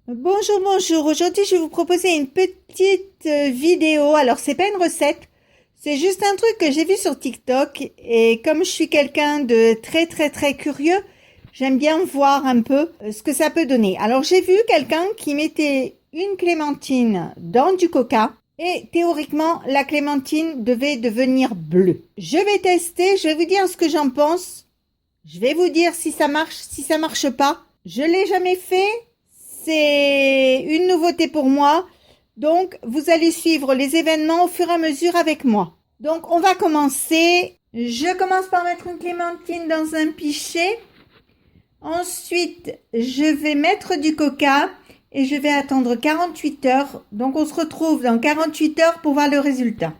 Bonjour, bonjour. Aujourd'hui, je vais vous proposer une petite vidéo. Alors, c'est pas une recette. C'est juste un truc que j'ai vu sur TikTok. Et comme je suis quelqu'un de très curieux, j'aime bien voir un peu ce que ça peut donner. Alors, j'ai vu quelqu'un qui mettait une clémentine dans du coca. Et théoriquement, la clémentine devait devenir bleue. Je vais tester, je vais vous dire ce que j'en pense. Je vais vous dire si ça marche, si ça marche pas. Je l'ai jamais fait. C'est une nouveauté pour moi. Donc, vous allez suivre les événements au fur et à mesure avec moi. Donc, on va commencer. Je commence par mettre une clémentine dans un pichet. Ensuite, je vais mettre du coca et je vais attendre 48 heures. Donc, on se retrouve dans 48 heures pour voir le résultat.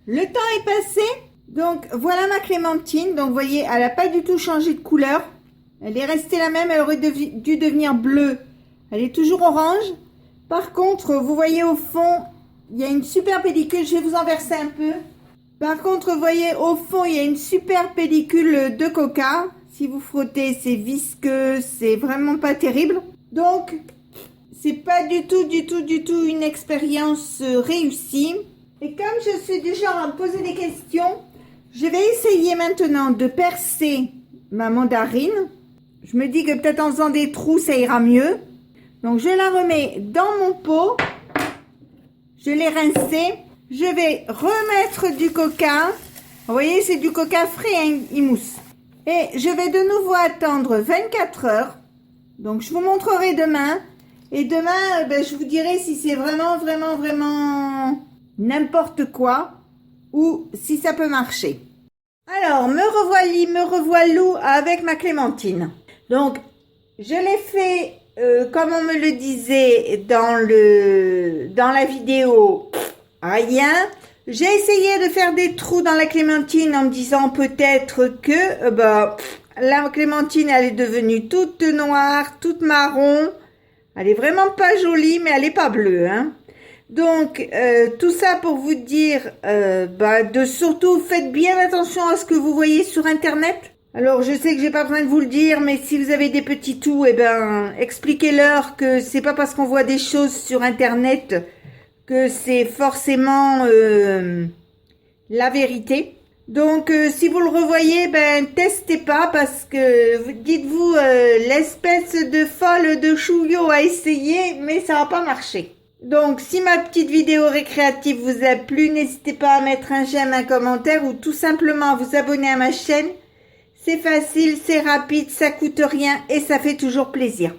Le temps est passé. Donc, voilà ma clémentine. Donc, vous voyez, elle n'a pas du tout changé de couleur. Elle est restée la même. Elle aurait dû devenir bleue. Elle est toujours orange. Par contre, vous voyez au fond, il y a une super pellicule. Je vais vous en verser un peu. Par contre, vous voyez au fond, il y a une super pellicule de coca. Si vous frottez, c'est visqueux. C'est vraiment pas terrible. Donc, c'est pas du tout une expérience réussie. Et comme je suis du genre à me poser des questions, je vais essayer maintenant de percer ma mandarine. Je me dis que peut-être en faisant des trous, ça ira mieux. Donc, je la remets dans mon pot. Je l'ai rincée. Je vais remettre du coca. Vous voyez, c'est du coca frais, hein, il mousse. Et je vais de nouveau attendre 24 heures. Donc, je vous montrerai demain. Et demain, je vous dirai si c'est vraiment n'importe quoi ou si ça peut marcher. Alors, me revoilou avec ma clémentine. Donc, je l'ai fait comme on me le disait dans la vidéo, rien. J'ai essayé de faire des trous dans la clémentine en me disant peut-être que la clémentine elle est devenue toute noire, toute marron. Elle est vraiment pas jolie, mais elle est pas bleue, hein. Donc, tout ça pour vous dire, de surtout faites bien attention à ce que vous voyez sur Internet. Alors, je sais que j'ai pas besoin de vous le dire, mais si vous avez des petits tout, expliquez-leur que c'est pas parce qu'on voit des choses sur Internet que c'est forcément la vérité. Donc, si vous le revoyez, testez pas parce que dites-vous l'espèce de folle de chouillot a essayé, mais ça va pas marché. Donc, si ma petite vidéo récréative vous a plu, n'hésitez pas à mettre un j'aime, un commentaire ou tout simplement à vous abonner à ma chaîne. C'est facile, c'est rapide, ça coûte rien et ça fait toujours plaisir.